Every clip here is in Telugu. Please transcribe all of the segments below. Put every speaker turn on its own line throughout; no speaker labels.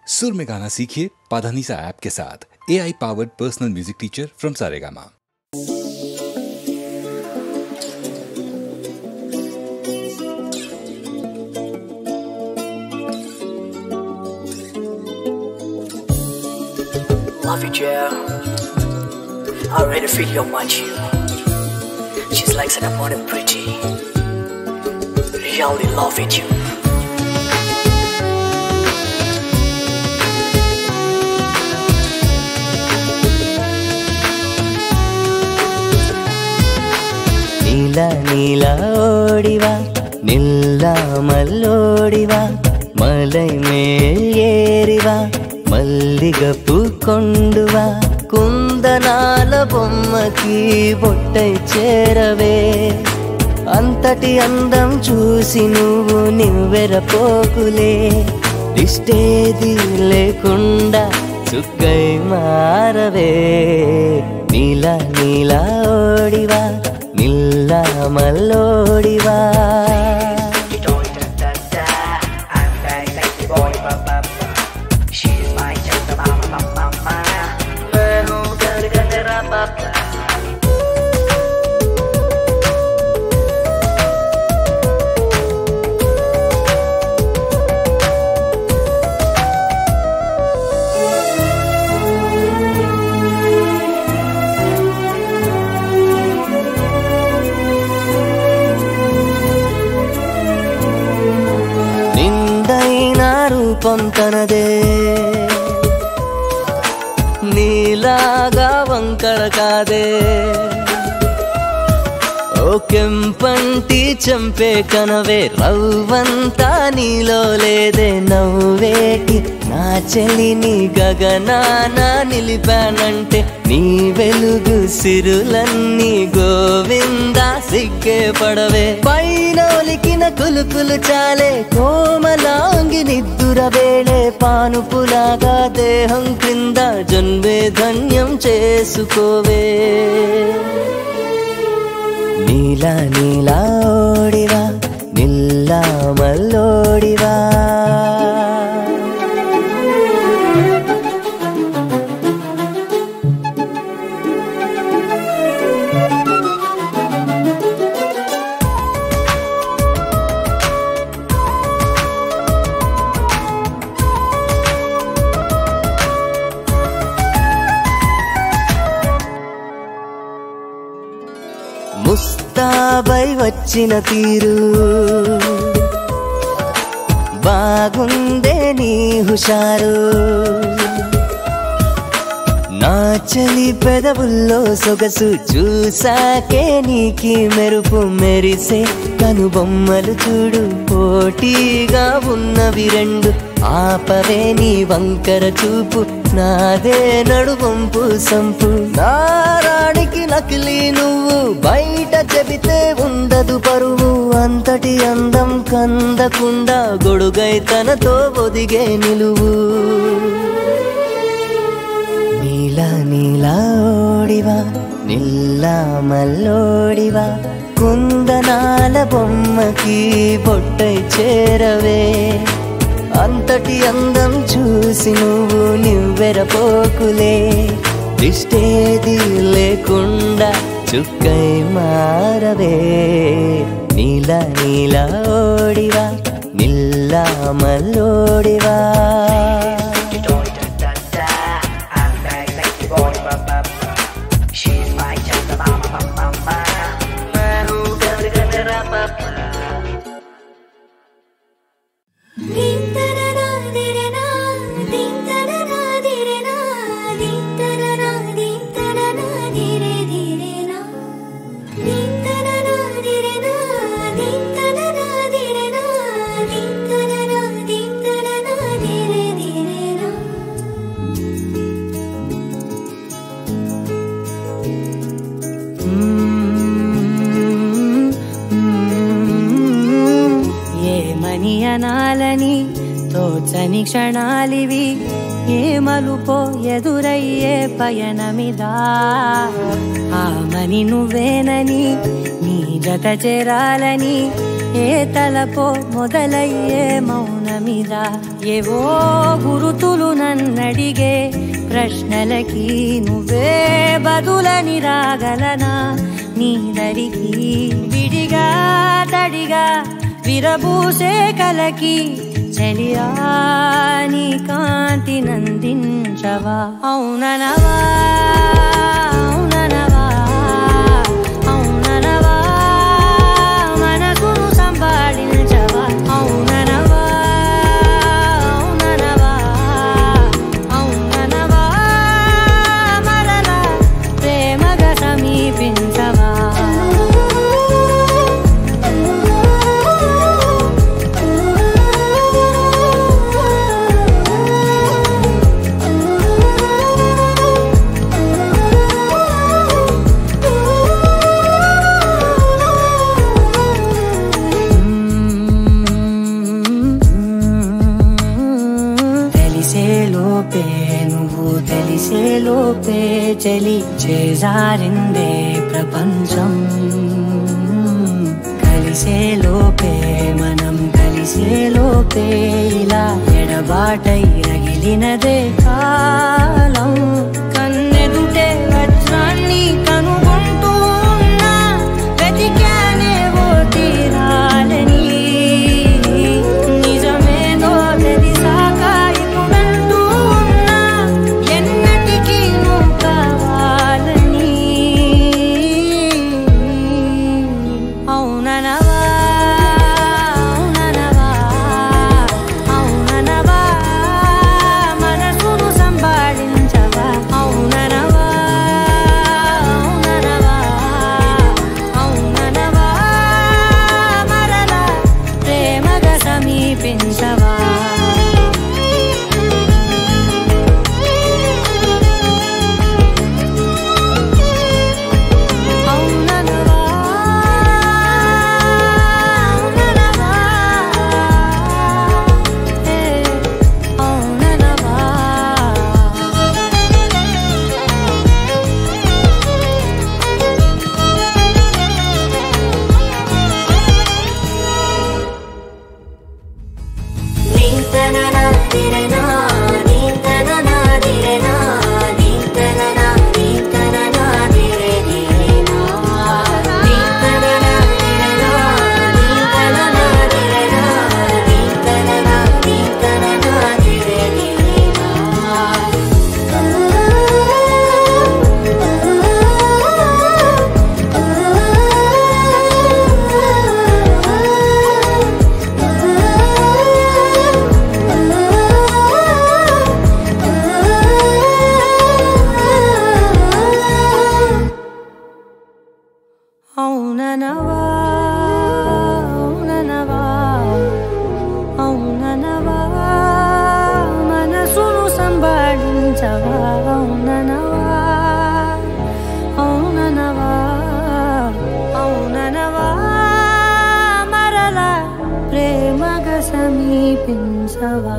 सुर में गाना सीखिए पाधानीसा ऐप के साथ। AI powered personal music teacher from Saregama.
Love you, Jill. I really feel you much. She's like said I'm more pretty. Really loving you.
నీలా నీలా ఓడివా నిల్లా మల్లోడివా మలై మేల్ ఏరివా మల్లిగ పూకొండువా కుందనాల బొమ్మకి బొట్టై చేరవే అంతటి అందం చూసి నువ్వు నివ్వెరపోకులే దిష్టేది లేకుండా చుక్కై మారవే నీలా నీలా ఓడివా నిల్లా మల్లోడివా రూపం తనదే నీలాగా వంకర కాదే ఓ కెంపంటి చంపే కనవే రవ్వంతా నీలో లేదే నవ్వేటి నా చెలిని గగనాన నిలిపానంటే నీ వెలుగు సిరులన్నీ గోవిందా సిగ్గే పడవే పైనోలికిన కులుకులు చాలే కోమలాంగి నిద్దుర వేళే పానుపులాగా దేహం క్రింద జన్మే ధన్యం చేసుకోవే నీలా నీలా ఓడివా నిల్లా మల్లోడివా ముస్తాబై వచ్చిన తీరు బాగుందే నీ హుషారు నా చలి పెదవుల్లో సొగసు చూసాకే నీకి మెరుపు మెరిసే కనుబొమ్మలు చూడు పోటీగా ఉన్నవి రెండు ఆపవే నీ వంకర చూపు నాదే నడువంపు సంపు నారానికి నకిలీ నువ్వు బయట చెబితే ఉండదు పరువు అంతటి అందం కందకుండా గొడుగై తనతో ఒదిగే నిలువు నీలా నీలా ఓడివా నిల్లా మల్లోడివా కుందనాల బొమ్మకి బొట్టై చేరవే అంతటి అందం చూసి నువ్వు నివ్వెరపోకులే దిష్టేది లేకుండా చుక్కై మారవే నీలా నీలా ఓడివా నిల్లా మల్లోడివా
అనాలని తోచని క్షణాలివి ఏ మలుపో ఎదురయ్యే పయనమిదా ఆమని నువ్వేనని నీ జత చేరాలని ఏ తలపో మొదలయ్యే మౌనమిదా ఏవో గురుతులు నేనడిగే ప్రశ్నలకి నువ్వే బదులని రాగలనా నీ దరికి విడిగా తడిగా విరబూసే కలకి చలియా నీ కాంతి నందించవా అవుననవా అవుననవా అవుననవా మనసును సంపాదించవా అవుననవా అవుననవా అవుననవా మరలా ప్రేమగా సమీపించవా తెలిసేలోపే చలి చేజారిందే ప్రపంచం కలిసేలోపే మనం కలిసేలోపే ఇలా ఎడబాటై రగిలినదే కాలం కన్నెదుటే వజ్రాన్ని కనుగొంటూ ఉన్నా వెతికానే ఓ తీరాలని నిజమేదో తెలిసాక ఇప్పుడంటూ ఉన్నా ఎన్నటికీ నువ్వు కావాలని అవుననవా అవుననవా అవుననవా మనసును సంపాదించవా అవుననవా అవుననవా అవుననవా మరలా ప్రేమగా సమీపించవా అవుననవా అవుననవా అవుననవా నీంతననా దిరేనా నీంతననా దిరేనా నీంతననా నీంతననా దిరే దిరేనా నీంతననా దిరేనా నీంతననా దిరేనా నీంతననా నీంతననా దిరే దిరేనా అవుననవా అవుననవా అవుననవా మనసును సంపాదించవా అవుననవా అవుననవా అవుననవా మరలా ప్రేమగా సమీపించవా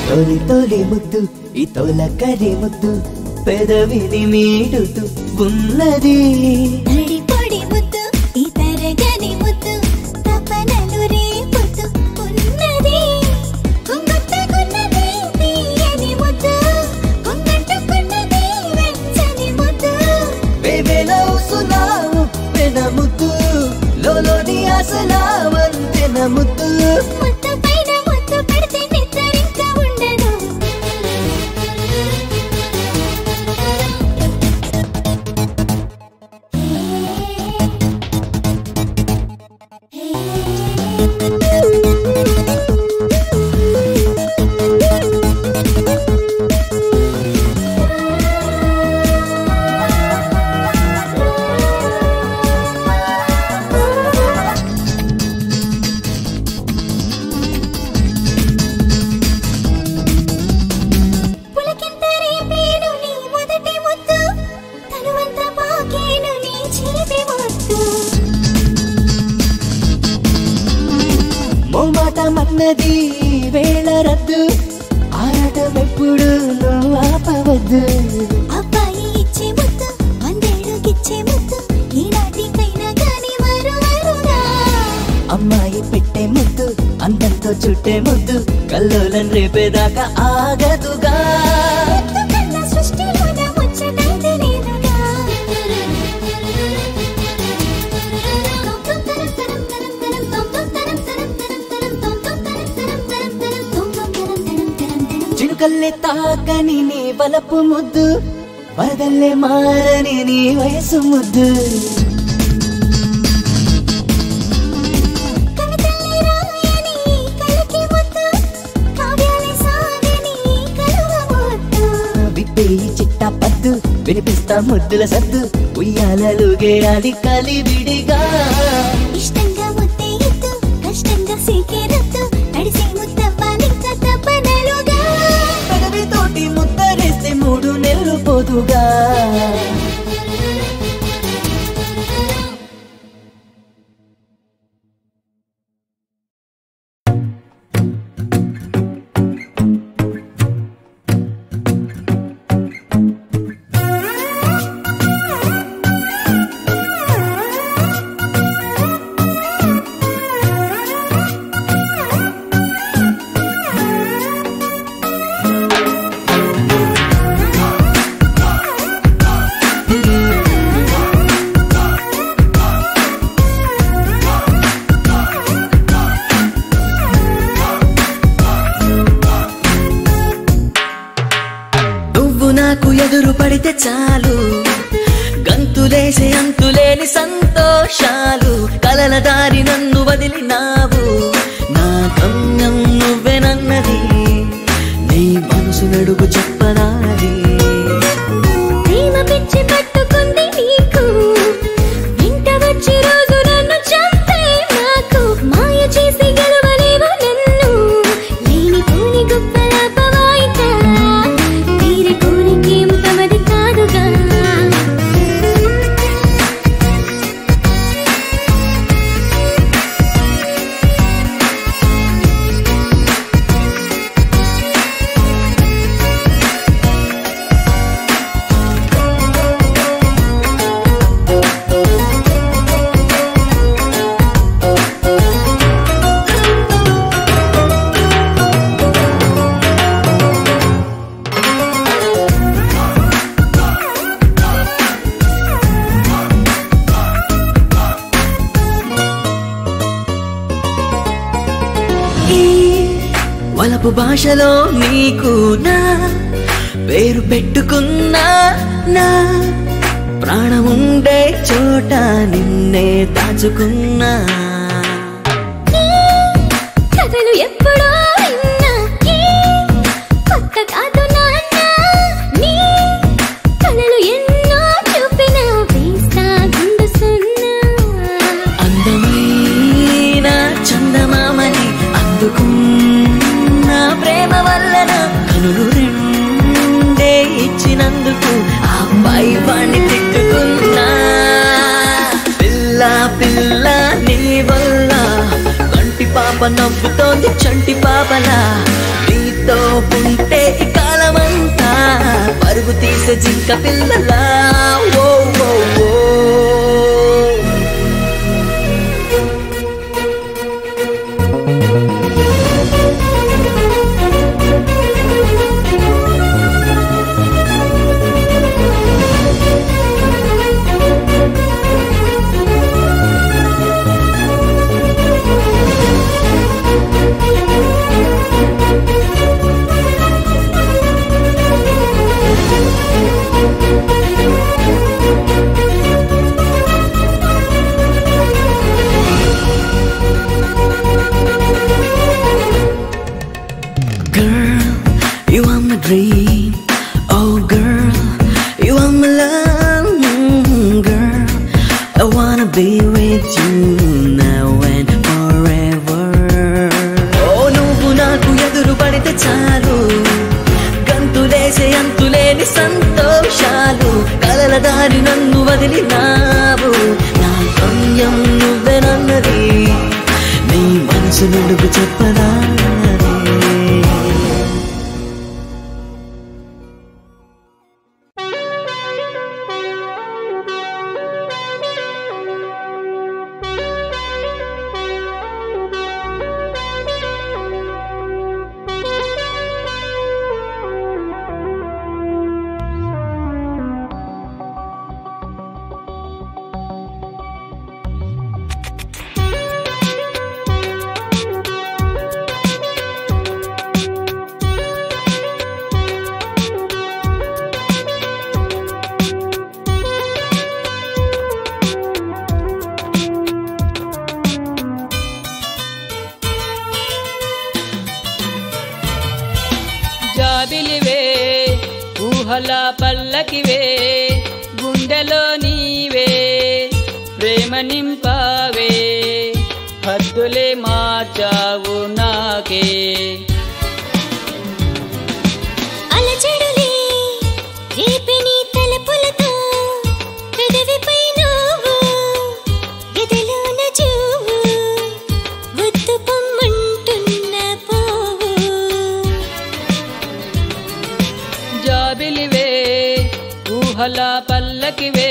తొలి తొలి ముద్దు ఈ తొలకరి ముద్దు పెదవిని మీటుతూ ఉన్నది
తడి పొడి ముద్దు ఈ తరగని ముద్దు తపనలు రేపుతూ ఉన్నది కొంగట్టుకున్నది తీయని ముద్దు కొంగట్టుకున్నది వెచ్చని ముద్దు
వేవేలవుసులావు పెన ముద్దు లోలోని ఆసలా వంతెన ముద్దు
ముద్దు పైన ముద్దు పెడితే నిద్రింక ఉండదు
ఉన్నది వేళ రద్దు ఆరాటం ఎప్పుడు నువ్వు ఆపవద్దు
అబ్బాయి ఇచ్చే ముద్దు వందేళ్ళకిచ్చే ముద్దు ఈనాటికైనా గాని మరువరుగా
అమ్మాయి పెట్టే ముద్దు అందంతో చుట్టే ముద్దు కల్లోలం రేపేదాకా ఆగదుగా
కన్నా సృష్టిలోన ముచ్చటైతే లేదుగా
చినుకల్లే తాకని నీ బలపు ముద్దు వరదల్లే మారని నీ వయసు ముద్దు
కవితల్ని రాయని కలకి ముద్దు కావ్యాలే సాగని కలువ ముద్దు
విప్పేయి చిట్టా పద్దు వినిపిస్తా ముద్దుల సద్దు ఉయ్యాలలుగేయాలి కలివిడిగా
ఇష్టంగా ముద్దే ఎత్తు కష్టంగా సీకే రద్దు తడిసే ముద్దవ్వాలింక తప్పనలుగా
పెదవితోటి ముద్దరేస్తే 3 నెలలు పోదుగా నాకు ఎదురు పడితే చాలు గంతులేసే అంతులేని సంతోషాలు కలల దారి నన్ను వదిలినావు నా గమ్యం నువ్వెనన్నది నీ మనసు నడుగు చెప్పనాది
ప్రేమ పిచ్చి పట్టుకుంది నీకు ఇంట వచ్చి రోజు నన్ను చంపే నాకు మాయ చేసి గెలవలేవా నన్ను లేని పోని గొప్పల పవాయిక తీరే కోరికేం తమది కాదుగా
వలపు భాషలో నీకు నా పేరు పెట్టుకున్నా నా ప్రాణముండే చోట నిన్నే దాచుకున్నా
కథలు ఎప్పుడో విన్నా కొత్త కాదు నాన్న నీ కళలు ఎన్నో చూపిన వేస్తా గుండు సున్నా
అందమైన చందమామని అందుకున్న ప్రేమ వల్లన కనులు రెండే ఇచ్చినందుకు ఆ పై వాణ్ణి తిట్టుకున్నా పిల్ల పిల్ల నీ వల్ల కంటి పాప నవ్వుతోంది చంటి పాపలా నీతో ఉంటే ఈ కాలమంతా పరుగు తీసే జింక పిల్లలా ఓ ఓ ఓ dream. Oh girl, you are my love, girl. I wanna be with you now and forever. Oh, నువ్వు నాకు ఎదురు పడితే చాలు గంతులేసే అంతులేని సంతోషాలు కలల దారి నన్ను వదిలినావు నా గమ్యం నువ్వెనన్నది నీ మనసు నుడుగు చెప్పనా
పల్లకివే గుండెలో నీవే ప్రేమ నింపావే హద్దులే మార్చావు నాకే
అలజడులే రేపే నీ తలపులతో పెదవిపై నువ్వు ఎదలోన చూవు ముద్దు పొమ్మంటున్న పోవు
జాబిలివే ఊహల పల్లకివే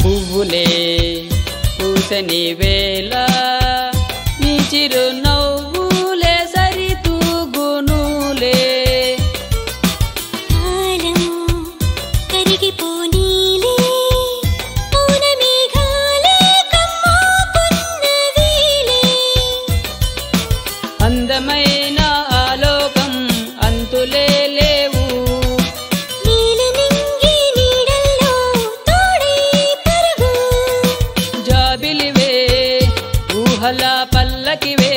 పువ్వులే పూసని వేళ నీ చిరు నవ్వులే సరితూగునులే
కాలం కరిగిపోనీలే పౌన మేఘాలే కమ్ముకున్నవిలే
అందమైన ఆలోకం అంతులే లేవు
నీలనింగి నీడల్లో తోడై పరుగు
జాబిలివే ఊహల పల్లకివే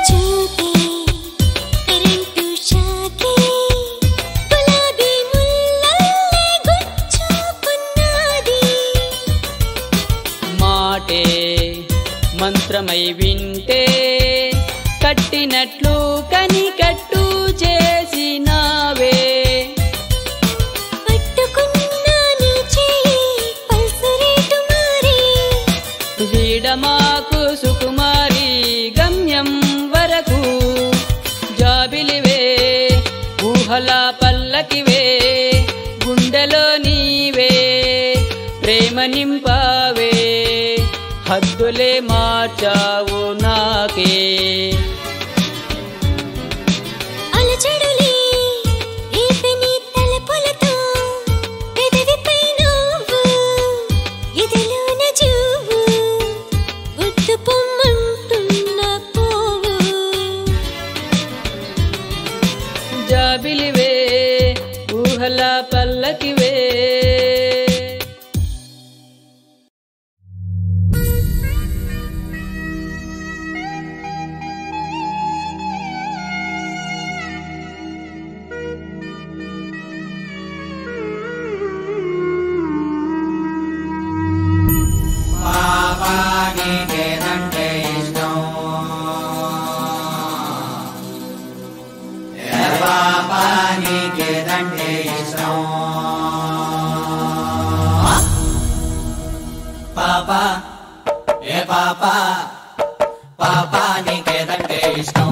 చూపే కరెంటు షాకే గులాబీ ముల్లల్లే గుచ్చుకున్నది
మాటే మంత్రమై వింటే కట్టినట్లు కనికట్టు చేసినావే
పట్టుకున్న నీ చేయి పల్సు రేటు మారే
వీడమాకు సుకుమారి గమ్యం వరకు జాబిలివే ఊహల పల్లకివే గుండెలో నీవే ప్రేమ నింపావే హద్దులే మార్చావు నాకే
అలజడులే రేపే నీ తలపులతో పెదవిపై నువ్వు ఎదలోన చూవు ముద్దు పొమ్మంటున్న పోవు
జాబిలివే ఊహల పల్లకివే
పాపా ఏ పాపా పాపా నీకేదంటే ఇష్టం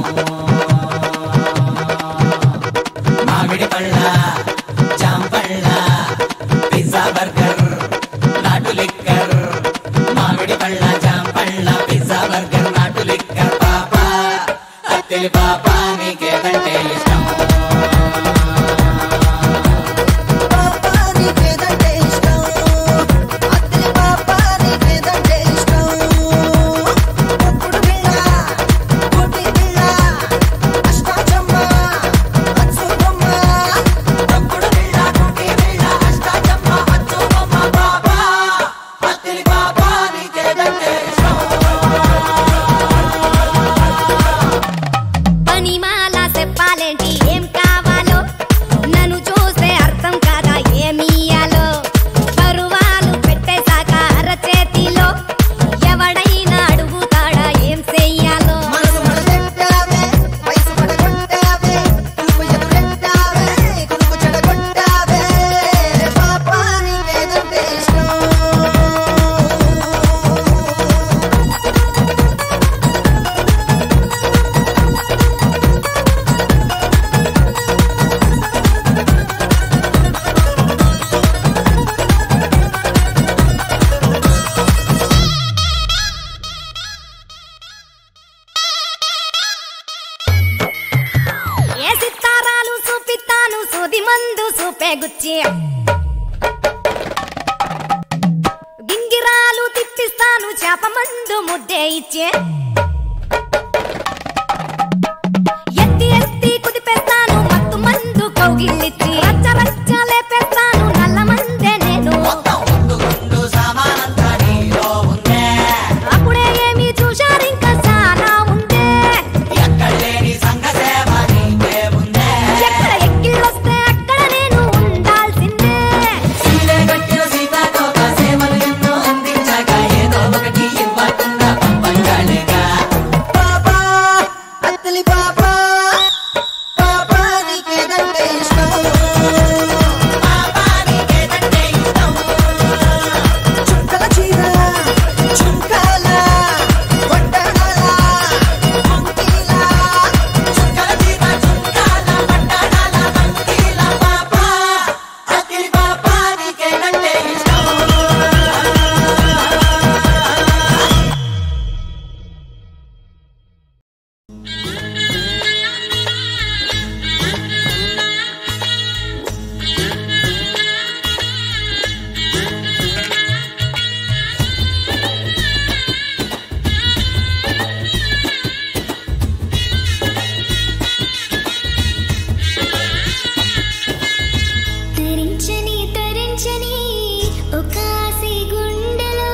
మామిడి పళ్ళ జాంపళ్ళ పిజ్జా బర్గర్ నాటు లిక్కర్ మామిడి పళ్ళ జాంపళ్ళ పిజ్జా బర్గర్ నాటు లిక్కర్ పాపా అత్తెలి పాపా నీకేదంటే ఇష్టం
పనిమాల చెప్పాలేంటి ఏం కావాలి
మందు సూపే గుచ్చి గింగిరాలు తిప్పిస్తాను చేప మందు ముద్దే ఇచ్చే ఎత్తి ఎత్తి కుదిపేస్తాను మత్తు మందు కౌగిలిచ్చి రచ్చ రచ్చ లేపేస్తాను నల్ల మందే నేను అప్పుడే ఏమి చూశారు ఇంకా చాలా ఉందే ఎక్కడ ఎక్కిళ్ళొస్తే అక్కడ నేను ఉండాల్సిందే
తరించని ఒక ఆశై గుండెలు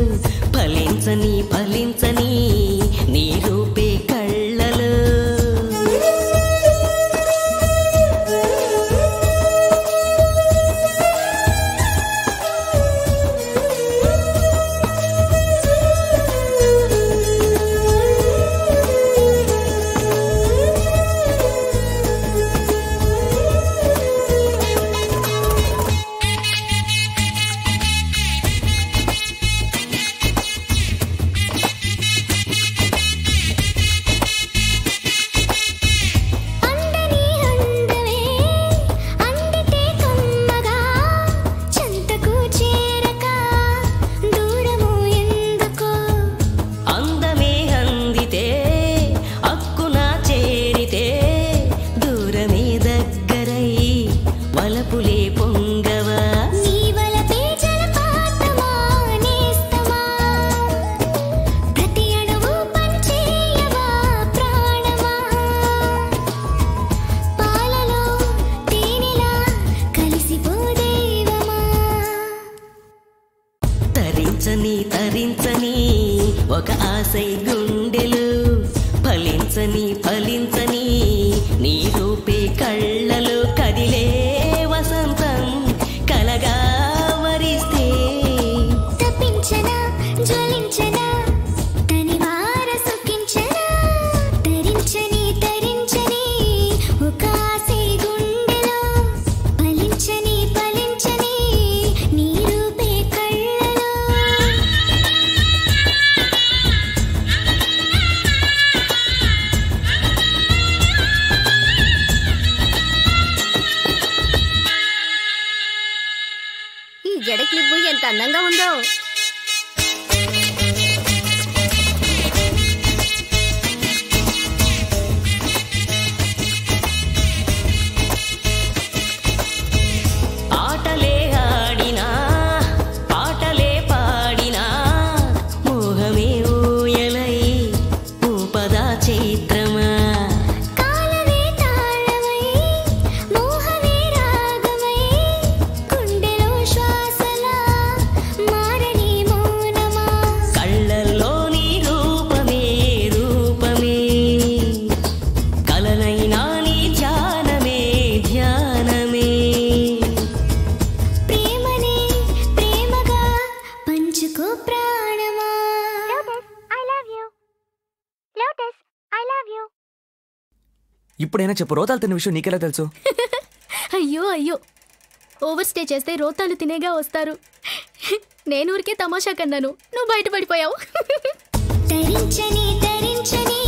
ఫలించని ఫలించని నీ రూపే కళ్ళలు తరించని ఒక ఆశై గుండెలు ఫలించని ఫలించని నీ రూపే కళ్ళలు కదిలే వసంతం కలగా వరిస్తే
తప్పించనా జ్వలించనా తనివార సుఖించనా తరించని తరించని ఒక ఆశై గుండెలు ఫలించని ఫలించని నీ రూపే కళ్ళలు
ఈ జడ క్లిప్ ఎంత అందంగా ఉందో.
ఆటలే ఆడినా పాటలే పాడినా మోహమే ఊయలై ఊపదా చైత్రమా
కాలవే తాళమై మోహమే రాగమై గుండెలో శ్వాసలా మారని మౌనమా
కళ్ళల్లో నీ రూపమే రూపమే కలనైనా నీ ధ్యానమే ధ్యానమే
ప్రేమనే ప్రేమగా పంచుకో ప్రాణమా
ఇప్పుడైనా చెప్పు, రోతాలు తిన్న విషయం నీకెలా తెలుసు?
అయ్యో అయ్యో, ఓవర్ స్టే చేస్తే రోతాలు తినేగా వస్తారు. నేను ఊరికే తమాషా కన్నాను, నువ్వు బయటపడిపోయావు.
తరించని తరించని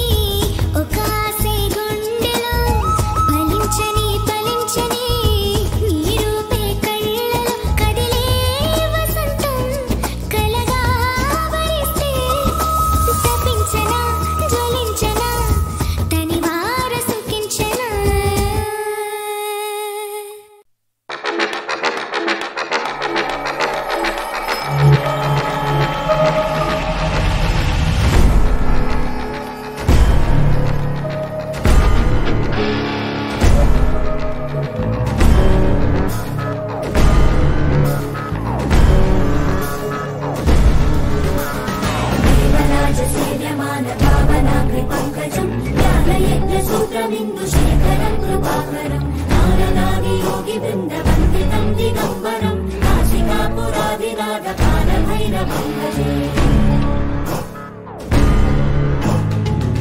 రాజసేవ్యమాన భావనాగ్రి పంకజం జ్ఞానయజ్ఞ సూత్రమిందు శేఖరం కృపాకరం నారదాది యోగి బృంద వందితం దిగంబరం కాశికాపురాదినాథ కాలభైరవం భజే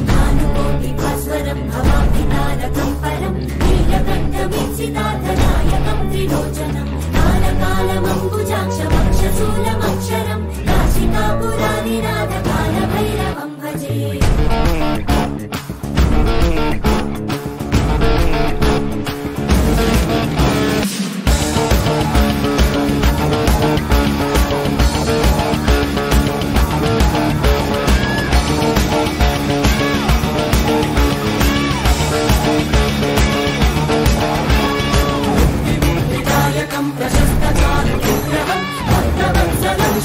భానుకోటి భాస్వరం భవాబ్ది తారకం పరం నీలకంఠమిత్సితార్థనాయకం త్రిలోచనం కాలకాలమంబుజాక్షమక్షశూలమక్షరం కాశికాపురాదినాథ కాలభైరవం భజే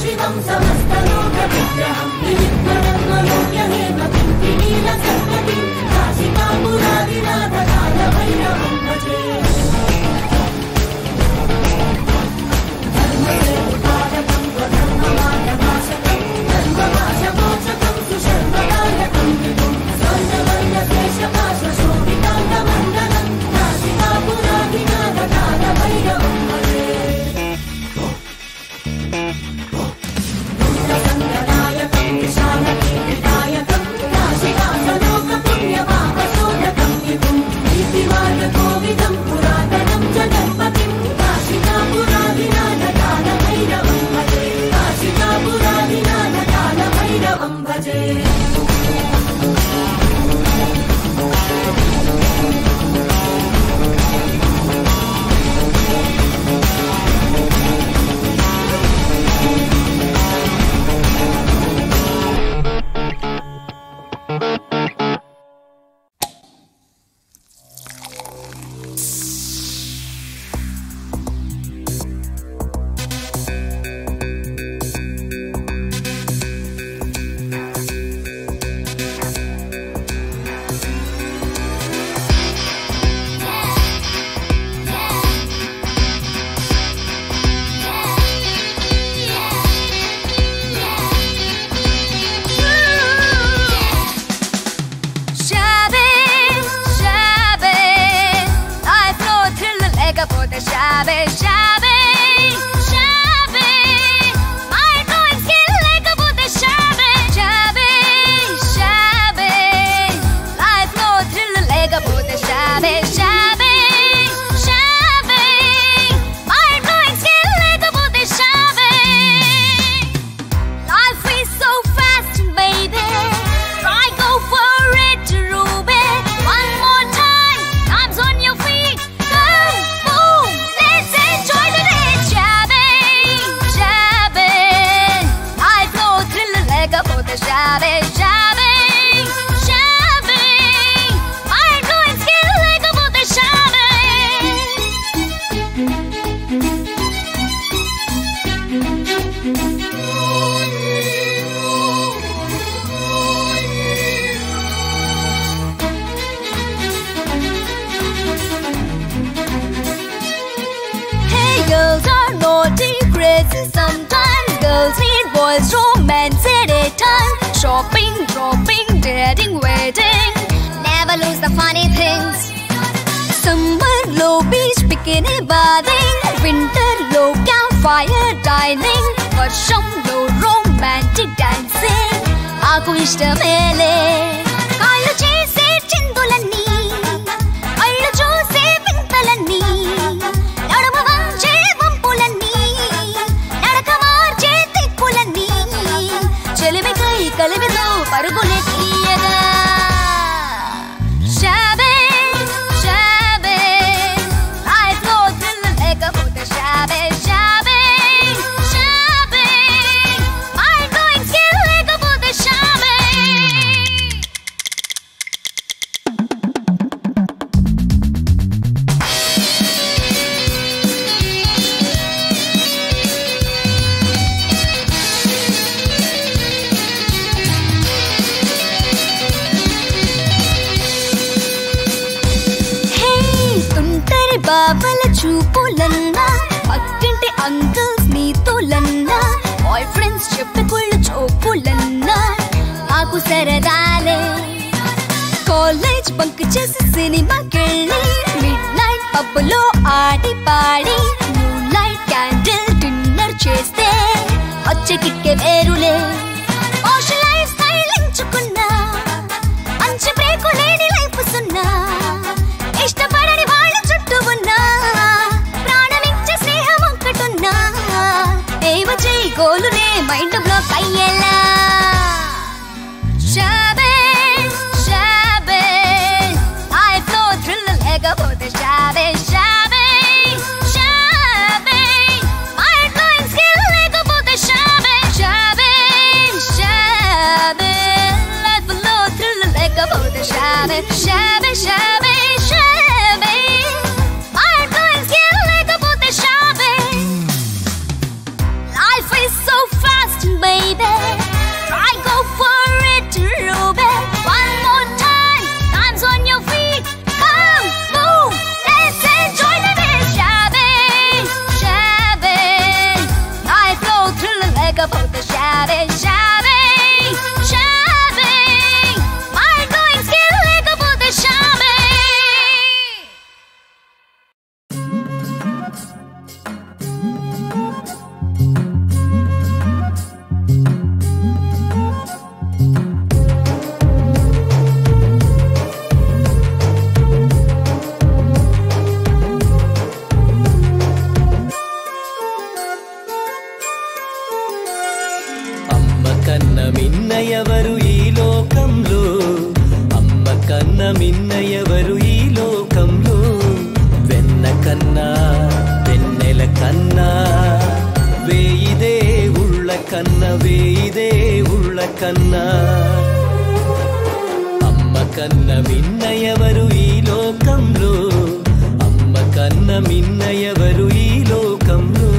శివం సమస్తలోక విగ్రహం नीलसर्पतिं काशिकापुरादिनाथ कालभैरवं भजे धर्मसेतुपादकं धर्ममार्गनाशकं धर्मनाशमोचकं सुशर्मदायकं विभुं स्वर्णवर्णशेषपाशशोभिताङ्गमण्डलं काशिकापुरादिनाथ कालभैरवं भजे संगनायकं विशालकीर्तिदायकं काशिकासलोकपुण्यपापशोधकं विभुं नीतिमार्गकोविदं पुरातनं जगन्पतिं काशिकापुरादिनाथ कालभैरवं भजे काशिकापुरादिनाथ कालभैरवं भजे
Shopping, dropping, dating, waiting. Never lose the funny things. Summer low beach bikini bathing. Winter low campfire dining. Varsham low romantic dancing. Aku ishtamele. Kaalu chese chindulanni. Allu chuse vintalanni. Naduma vanche vampulanni. Nadaka marche tikkulanni. Chelime kai కలివితో పరుగులే తీయగా షాబే షాబే లైఫ్ లో థ్రిల్ లేకపోతే షాబే షాబే షాబే మైండ్ బ్లోయింగ్ స్కిల్ లేకపోతే షాబే బాబల చూపులన్నా పక్కింటి అంకుల్స్ నీతోలన్నా బాయ్ ఫ్రెండ్స్ చెప్పే కుళ్ళు చూపులన్నా ఆ సరదాలే కాలేజ్ బంక్ చేసి సినిమాకెళ్ళి మిడ్ నైట్ పబ్బులో ఆడి పాడి మూన్ లైట్ క్యాండిల్ డిన్నర్ చేస్తే వచ్చే కిక్కే వేరులే పోష్ లైఫ్ స్టైల్ ఎంచుకున్నా మంచి బ్రేకు లేని లైఫ్ సున్నా ఇష్టపడని వాళ్ళ చుట్టూ ఉన్నా ప్రాణమిచ్చే స్నేహం ఒక్కటున్నా ఏవ చేయి గోలునే మైండ్ బ్లాక్ అయ్యేలా షాబే షాబే లైఫ్ లో థ్రిల్ లేకపోతే షాబే షాబే షాబే మైండ్ బ్లోయింగ్ స్కిల్ లేకపోతే షాబే షాబే షాబే లైఫ్ లో థ్రిల్ లేకపోతే షాబే షాబే షాబే షాబే మైండ్ బ్లోయింగ్ స్కిల్ లేకపోతే షాబే life is so fast baby I go for it Ruby one more time time's on your feet come move let's enjoy the day shabby shabby life flow thrill like a boat shabby shabby shabby mind blowing skill like a boat shabby
మిన్నయవరు ఈ లోకంలో అమ్మ కన్న మిన్నయవరు ఈ లోకంలో వెన్న కన్నా వెన్నెల కన్నా వేయి దేవుళ్ళ కన్నా వేయి దేవుళ్ళ కన్నా అమ్మ కన్న మిన్నయవరు ఈ లోకంలో అమ్మ కన్న మిన్నయవరు ఈ లోకంలో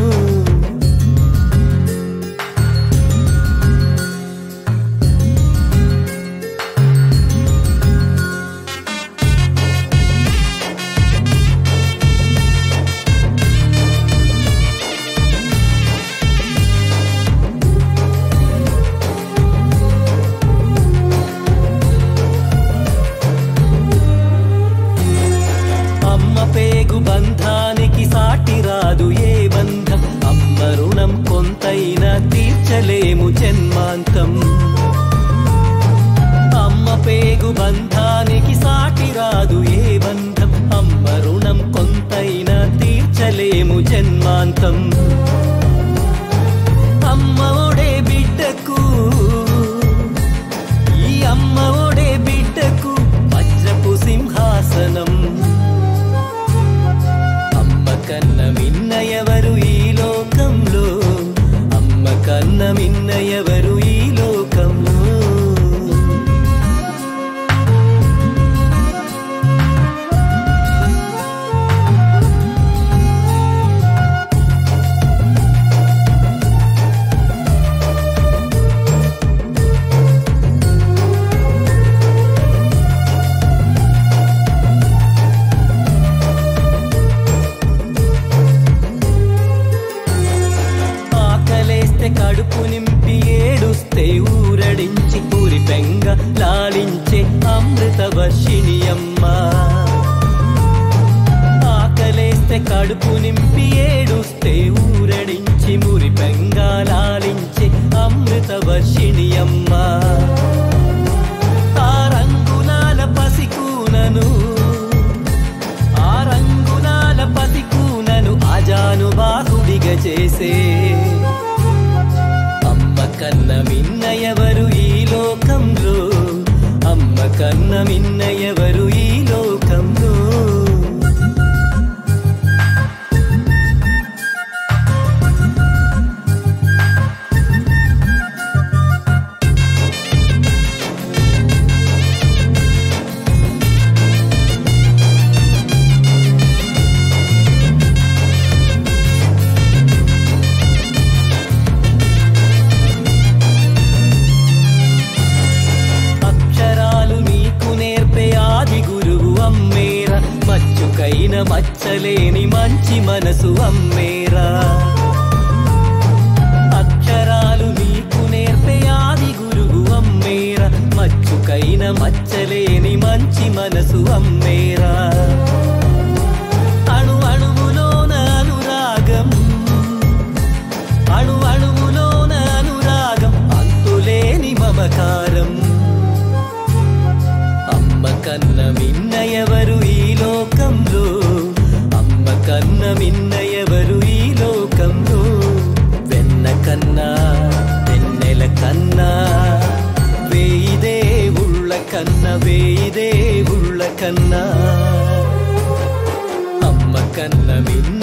బంధానికి సాటి రాదు ఏ బంధం అమ్మ రుణం కొంతైనా తీర్చలేము జన్మాంతం అమ్మ పేగు బంధానికి సాటి రాదు ఏ బంధం అమ్మ రుణం కొంతైనా తీర్చలేము జన్మాంతం అమ్మ ఒడే బిడ్డకు ఈ అమ్మ ఒడే బిడ్డకు వజ్రపు సింహాసనం కన్న మిన్నయవరు ఈ లోకంలో అమ్మ కన్న మిన్నయవరు ఈ లోకంలో కడుపు నింపి ఏడుస్తే ఊరడించి పూరి పెంగ లాలించే అమృత వర్షిణి అమ్మ ఆకలేస్తే కడుపు నింపి ఏడుస్తే ఊరడించి మురి పెంగ లాలించే అమృత వర్షిణి అమ్మ ఆ రంగులాల పసికూనను ఆ రంగులాల పసికూనను అజానుబాహుడిగా చేసే కన్న మిన్నయవరు ఈ లోకంలో అమ్మ కన్న మిన్నయవరు ఈ లోకంలో మచ్చుకైన మచ్చలేని మంచి మనసు అమ్మేరా అక్షరాలు నీకు నేర్పే ఆది గురువు అమ్మేరా మచ్చలేని మంచి మనసు అమ్మేరా అణు అణువులోన అనురాగం అణు అణువులోన అనురాగం అంతులేని మమకారం అమ్మ కన్న మిన్న ఎవరు ఈ లోకంలో అమ్మ కన్న మిన్న ఎవరు ఈ లోకంలో వెన్న కన్నా వెన్నెల కన్నా వేయి దేవుళ్ళ కన్నా వేయి దేవుళ్ళ కన్నా అమ్మ కన్న మిన్న